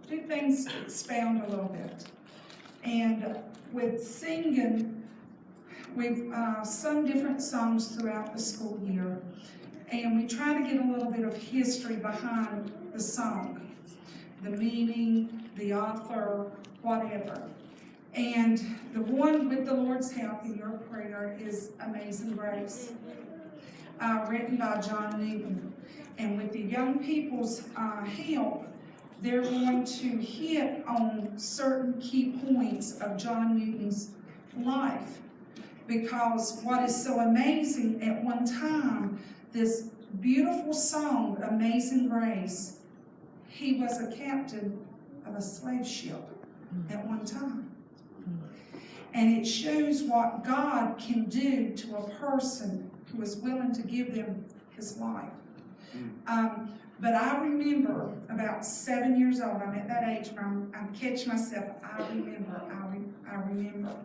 do things to expound a little bit. And with singing, we've sung different songs throughout the school year, and we try to get a little bit of history behind the song, the meaning, the author, whatever. And the one with the Lord's help in your prayer is Amazing Grace, written by John Newton. And with the young people's help, they're going to hit on certain key points of John Newton's life. Because what is so amazing, at one time, this beautiful song, Amazing Grace, he was a captain of a slave ship at one time. And it shows what God can do to a person who is willing to give them his life. But I remember about 7 years old, I'm at that age where I'm catching myself, I remember.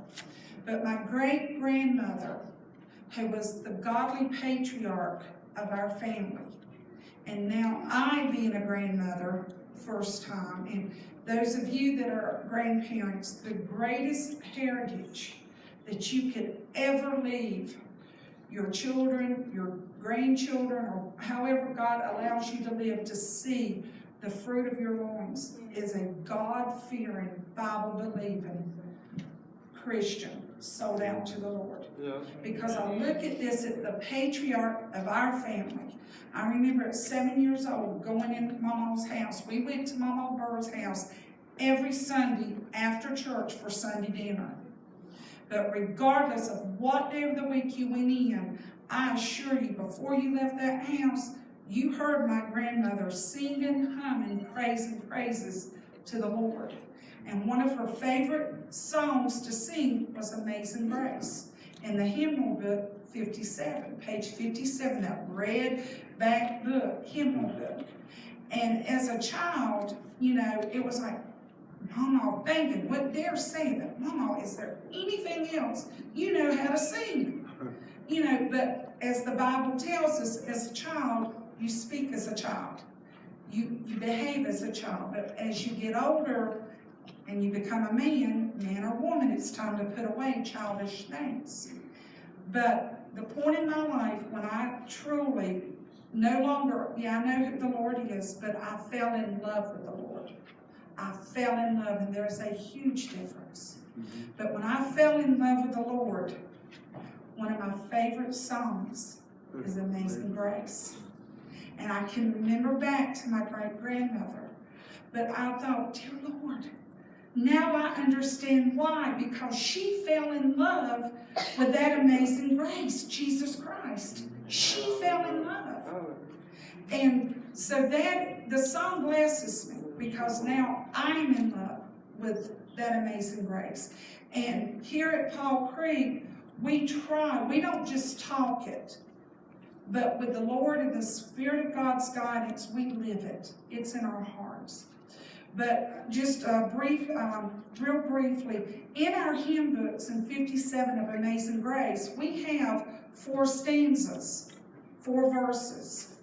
But my great-grandmother, who was the godly patriarch of our family, and now I being a grandmother, first time, and those of you that are grandparents, the greatest heritage that you could ever leave your children, your grandchildren, or however God allows you to live, to see the fruit of your loins, is a God-fearing, Bible-believing Christian sold out to the Lord. Yeah. Because I look at this at the patriarch of our family. I remember at 7 years old going into Mama's house. We went to Mama Burr's house every Sunday after church for Sunday dinner. But regardless of what day of the week you went in, I assure you, before you left that house, you heard my grandmother singing, humming, praising praises to the Lord. And one of her favorite songs to sing was Amazing Grace. In the hymnal book 57, page 57, that red back book, hymnal book. And as a child, you know, it was like, Mama, thinking what they're saying, that Mama, is there anything else? You know how to sing. You know, but as the Bible tells us, as a child, you speak as a child. You behave as a child. But as you get older and you become a man or woman, it's time to put away childish things. But the point in my life when I truly no longer, I know who the Lord is, but I fell in love with the Lord. I fell in love, and there's a huge difference. But when I fell in love with the Lord, one of my favorite songs is Amazing Grace. And I can remember back to my great-grandmother. But I thought, dear Lord, now I understand why. Because she fell in love with that amazing grace, Jesus Christ. She fell in love. And so that, the song blesses me, because now I'm in love with that amazing grace. And here at Paul Creek, we don't just talk it, but with the Lord and the Spirit of God's guidance, we live it. It's in our hearts. But just real briefly, in our hymn books in 57 of Amazing Grace, we have 4 stanzas, 4 verses.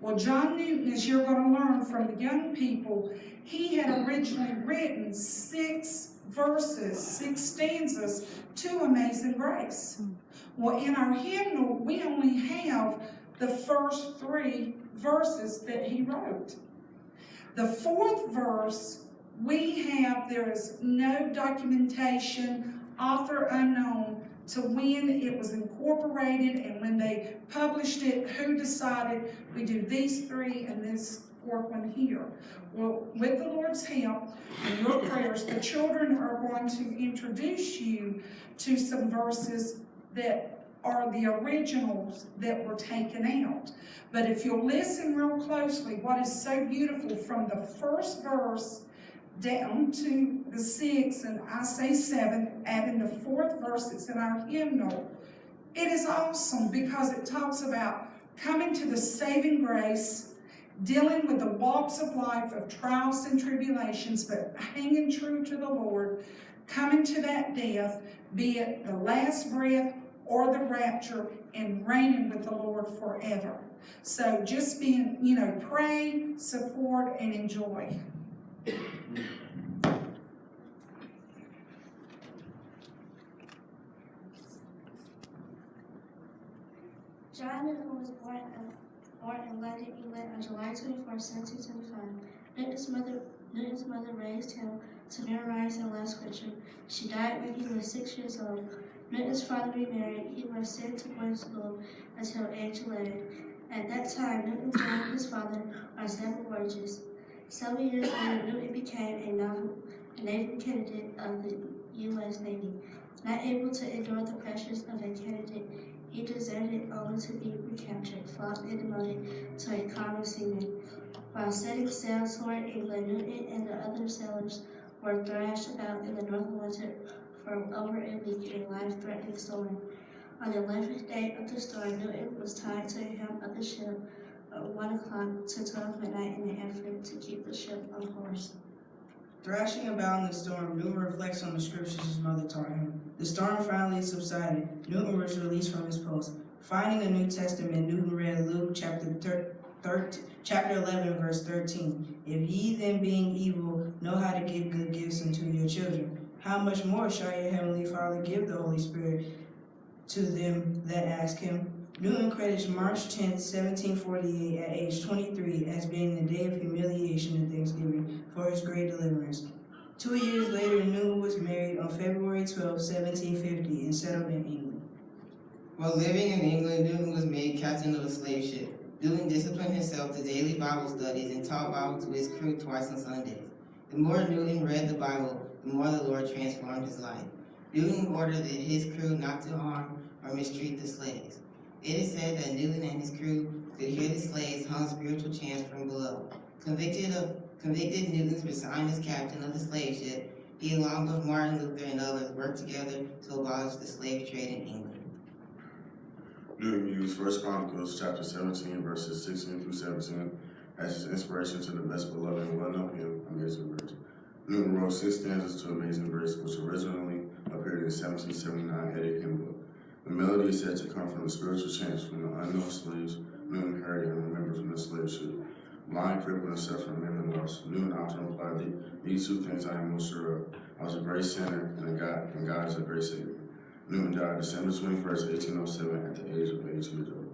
Well, John Newton, as you're going to learn from the young people, he had originally written 6 verses, 6 stanzas to Amazing Grace. Well, in our hymnal, we only have the first 3 verses that he wrote. The 4th verse, there is no documentation, author unknown, to when it was incorporated and when they published it, who decided we do these 3 and this 4th one here. Well, with the Lord's help and your prayers, the children are going to introduce you to some verses that are the originals that were taken out. But if you'll listen real closely, what is so beautiful from the first verse down to the 6th, and I say 7th, adding the 4th verse that's in our hymnal, it is awesome because it talks about coming to the saving grace, dealing with the walks of life of trials and tribulations, but hanging true to the Lord, coming to that death, be it the last breath or the rapture, and reigning with the Lord forever. So just being, pray, support, and enjoy. John Newton was born in London, England on July 24, 1725. Newton's mother raised him to memorize and love scripture. She died when he was 6 years old. Newton's father remarried. He was sent to boarding school until age 11. At that time, Newton joined his father on several voyages. Several years later, Newton became a naval candidate of the U.S. Navy. Not able to endure the pressures of a candidate, he deserted only to be recaptured, flogged, and demoted to a common seaman. While setting sail toward England, Newton and the other sailors were thrashed about in the North Atlantic for over a week in a life-threatening storm. On the 11th day of the storm, Newton was tied to the helm of the ship at 1 o'clock to 12 midnight in an effort to keep the ship on course. Thrashing about in the storm, Newton reflects on the scriptures his mother taught him. The storm finally subsided. Newton was released from his post. Finding a New Testament, Newton read Luke chapter 11, verse 13. If ye then, being evil, know how to give good gifts unto your children, how much more shall your heavenly Father give the Holy Spirit to them that ask him? Newton credits March 10, 1748, at age 23, as being the day of humiliation and thanksgiving for his great deliverance. 2 years later, Newton was married on February 12, 1750, and settled in England. While living in England, Newton was made captain of a slave ship. Newton disciplined himself to daily Bible studies and taught Bible to his crew twice on Sundays. The more Newton read the Bible, the more the Lord transformed his life. Newton ordered his crew not to harm or mistreat the slaves. It is said that Newton and his crew could hear the slaves hum spiritual chants from below. Convicted, Newton resigned as captain of the slave ship. He, along with Martin Luther and others, worked together to abolish the slave trade in England. Newton used 1 Chronicles chapter 17, verses 16 through 17 as his inspiration to the best beloved and well-known hymn, Amazing Grace. Newton wrote 6 stanzas to Amazing Grace, which originally appeared in the 1779 Edit Hymn Book. The melody is said to come from the spiritual chants from the unknown slaves Newton heard and remembered from the slave ship. Blind, crippled, and suffering, and lost. Newton often replied, "These 2 things I am most sure of. I was a great sinner, and God is a great Savior." Newton died December 21st, 1807, at the age of 82 years old.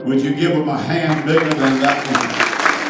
Would you give them a hand bigger than that one?